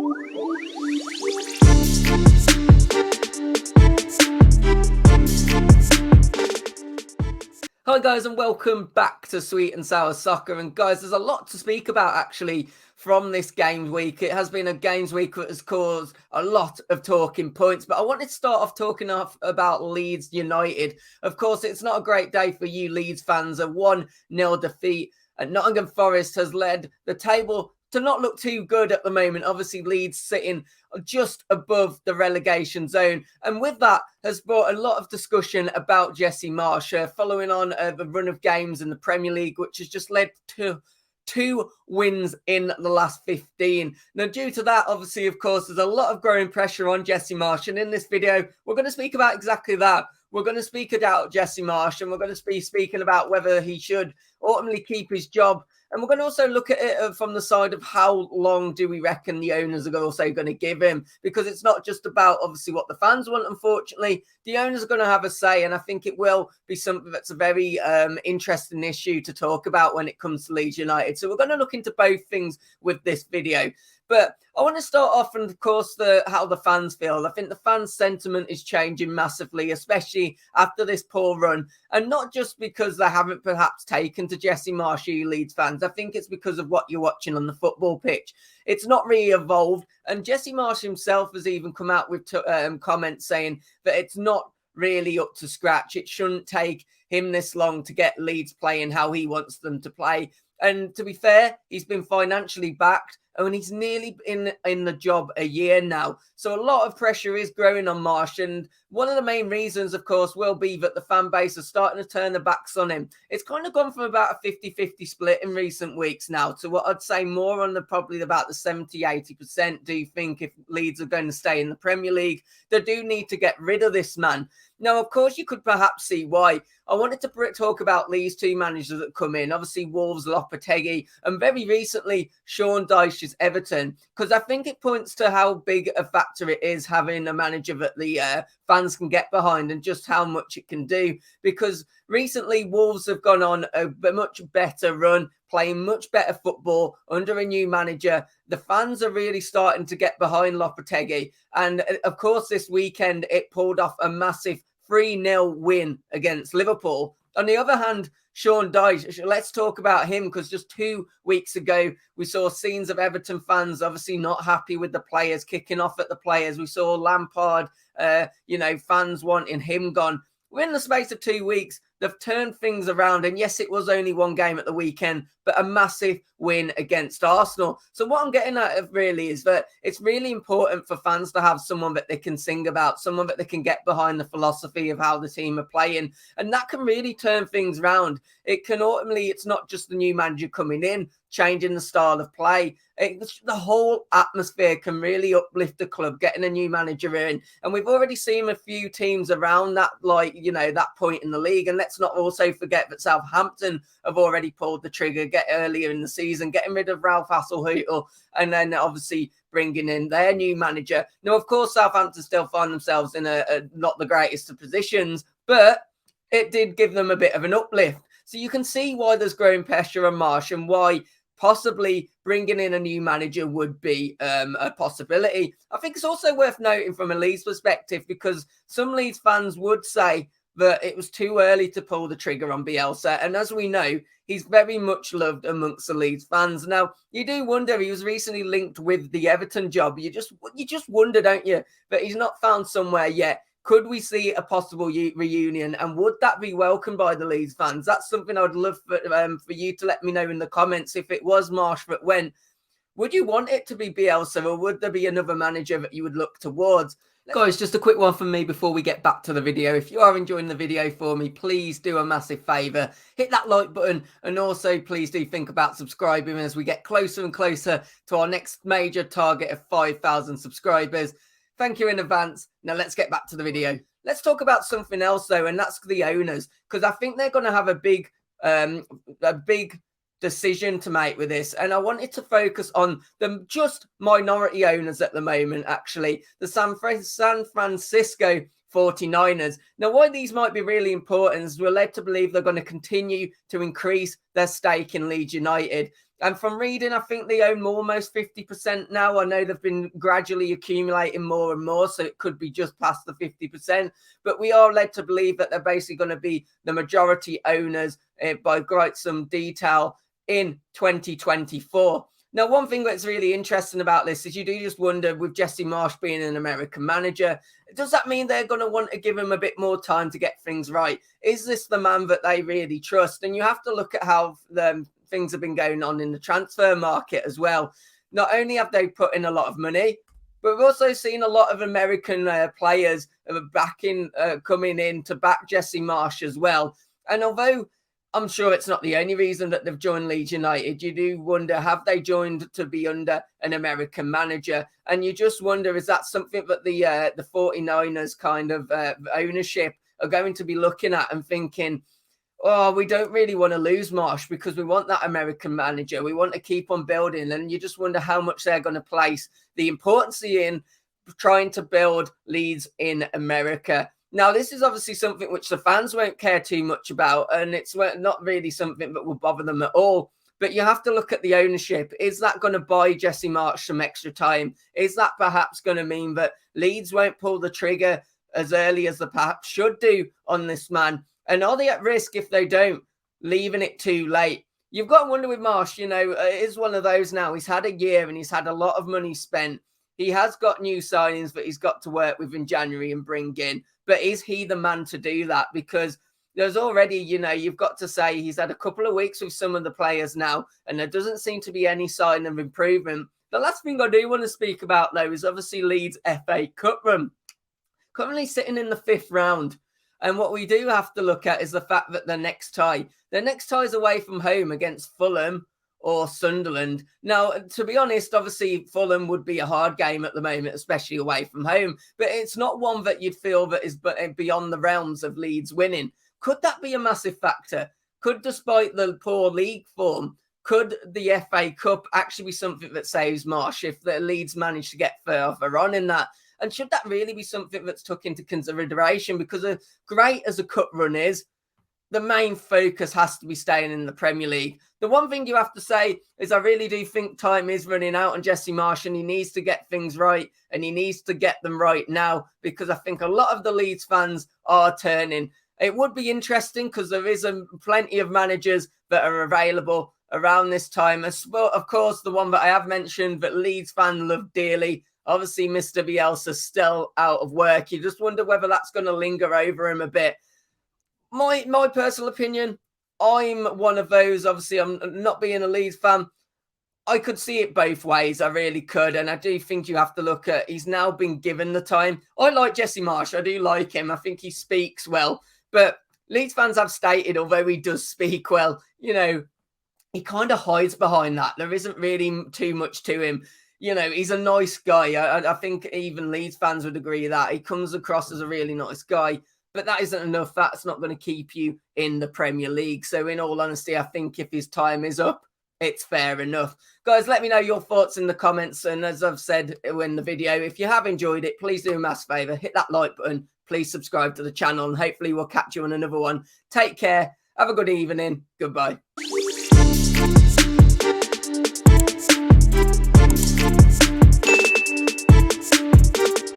Hi guys, and welcome back to Sweet and Sour Soccer. And guys, there's a lot to speak about actually from this games week. It has been a games week that has caused a lot of talking points, but I wanted to start off talking about Leeds United. Of course, it's not a great day for you Leeds fans. A 1-0 defeat at Nottingham Forest has led the table to not look too good at the moment. Obviously, Leeds sitting just above the relegation zone. And with that has brought a lot of discussion about Jesse Marsch, following on the run of games in the Premier League, which has just led to 2 wins in the last 15. Now, due to that, obviously, of course, there's a lot of growing pressure on Jesse Marsch. And in this video, we're going to speak about exactly that. We're going to speak about Jesse Marsch, and we're going to be speaking about whether he should ultimately keep his job. And we're going to also look at it from the side of how long do we reckon the owners are also going to give him, because it's not just about obviously what the fans want. Unfortunately, the owners are going to have a say, and I think it will be something that's a very interesting issue to talk about when it comes to Leeds United. So we're going to look into both things with this video. But I want to start off, and of course, how the fans feel. I think the fans' sentiment is changing massively, especially after this poor run. And not just because they haven't perhaps taken to Jesse Marsch, you Leeds fans. I think it's because of what you're watching on the football pitch. It's not really evolved. And Jesse Marsch himself has even come out with comments saying that it's not really up to scratch. It shouldn't take him this long to get Leeds playing how he wants them to play. And to be fair, he's been financially backed, and he's nearly in the job a year now. So a lot of pressure is growing on Marsch. And one of the main reasons, of course, will be that the fan base is starting to turn their backs on him. It's kind of gone from about a 50-50 split in recent weeks now to what I'd say more on probably about the 70-80% do think if Leeds are going to stay in the Premier League. They do need to get rid of this man. Now, of course, you could perhaps see why. I wanted to talk about these 2 managers that come in. Obviously, Wolves, Lopetegui, and very recently, Sean Dyche's Everton, because I think it points to how big a factor it is having a manager that the fans can get behind and just how much it can do. Because recently, Wolves have gone on a much better run, playing much better football under a new manager. The fans are really starting to get behind Lopetegui. And of course, this weekend, it pulled off a massive 3-0 win against Liverpool. On the other hand, Sean Dyche, let's talk about him, because just 2 weeks ago, we saw scenes of Everton fans obviously not happy with the players, kicking off at the players. We saw Lampard, fans wanting him gone. Within the space of 2 weeks, they've turned things around. And yes, it was only 1 game at the weekend, but a massive win against Arsenal. So what I'm getting at really is that it's really important for fans to have someone that they can sing about, someone that they can get behind the philosophy of how the team are playing. And that can really turn things around. It can ultimately, it's not just the new manager coming in, changing the style of play. The whole atmosphere can really uplift the club, getting a new manager in. And we've already seen a few teams around that, that point in the league. And let's not also forget that Southampton have already pulled the trigger earlier in the season, getting rid of Ralph Hasenhüttl, and then obviously bringing in their new manager. Now, of course, Southampton still find themselves in a not the greatest of positions, but it did give them a bit of an uplift. So you can see why there's growing pressure on Marsch and why possibly bringing in a new manager would be a possibility. I think it's also worth noting from a Leeds perspective, because some Leeds fans would say that it was too early to pull the trigger on Bielsa. And as we know, he's very much loved amongst the Leeds fans. Now, you do wonder, he was recently linked with the Everton job. You just wonder, don't you, that he's not found somewhere yet. Could we see a possible reunion, and would that be welcomed by the Leeds fans? That's something I would love for you to let me know in the comments. If it was Marsch that went, would you want it to be Bielsa, or would there be another manager that you would look towards? Guys, just a quick one from me before we get back to the video. If you are enjoying the video for me, please do a massive favour. Hit that like button, and also please do think about subscribing as we get closer and closer to our next major target of 5,000 subscribers. Thank you in advance. Now let's get back to the video. Let's talk about something else though, and that's the owners, because I think they're going to have a big decision to make with this. And I wanted to focus on the just minority owners at the moment, actually, the San Francisco 49ers. Now, why these might be really important is we're led to believe they're going to continue to increase their stake in Leeds United. And from reading, I think they own almost 50% now. I know they've been gradually accumulating more and more, so it could be just past the 50%. But we are led to believe that they're basically going to be the majority owners by quite some detail in 2024. Now, one thing that's really interesting about this is you do just wonder, with Jesse Marsch being an American manager, does that mean they're going to want to give him a bit more time to get things right? Is this the man that they really trust? And you have to look at how things have been going on in the transfer market as well. Not only have they put in a lot of money, but we've also seen a lot of American players coming in to back Jesse Marsch as well. And although I'm sure it's not the only reason that they've joined Leeds United, you do wonder, have they joined to be under an American manager? And you just wonder, is that something that the 49ers kind of ownership are going to be looking at and thinking, oh, we don't really want to lose Marsch because we want that American manager. We want to keep on building. And you just wonder how much they're going to place the importance in trying to build Leeds in America. Now, this is obviously something which the fans won't care too much about, and it's not really something that will bother them at all. But you have to look at the ownership. Is that going to buy Jesse Marsch some extra time? Is that perhaps going to mean that Leeds won't pull the trigger as early as they perhaps should do on this man? And are they at risk if they don't, leaving it too late? You've got to wonder with Marsch, it is one of those now. He's had a year and he's had a lot of money spent. He has got new signings that he's got to work with in January and bring in. But is he the man to do that? Because there's already, you've got to say he's had a couple of weeks with some of the players now, and there doesn't seem to be any sign of improvement. The last thing I do want to speak about, though, is obviously Leeds FA Cup run. Currently sitting in the 5th round. And what we do have to look at is the fact that their next tie is away from home against Fulham or Sunderland. Now, to be honest, obviously Fulham would be a hard game at the moment, especially away from home. But it's not one that you'd feel that is beyond the realms of Leeds winning. Could that be a massive factor? Could, despite the poor league form, could the FA Cup actually be something that saves Marsch if the Leeds manage to get further on in that? And should that really be something that's took into consideration? Because as great as a cup run is, the main focus has to be staying in the Premier League. The one thing you have to say is I really do think time is running out on Jesse Marsch, and he needs to get things right, and he needs to get them right now, because I think a lot of the Leeds fans are turning. It would be interesting because there is plenty of managers that are available around this time. Of course, the one that I have mentioned that Leeds fans love dearly, obviously Mr. Bielsa's still out of work. You just wonder whether that's going to linger over him a bit. My personal opinion, I'm one of those, obviously I'm not being a Leeds fan. I could see it both ways. I really could. And I do think you have to look at, he's now been given the time. I like Jesse Marsch. I do like him. I think he speaks well. But Leeds fans have stated, although he does speak well, he kind of hides behind that. There isn't really too much to him. He's a nice guy. I think even Leeds fans would agree that. He comes across as a really nice guy. But that isn't enough. That's not going to keep you in the Premier League. So in all honesty, I think if his time is up, it's fair enough. Guys, let me know your thoughts in the comments. And as I've said in the video, if you have enjoyed it, please do a massive favour. Hit that like button. Please subscribe to the channel. And hopefully we'll catch you on another one. Take care. Have a good evening. Goodbye.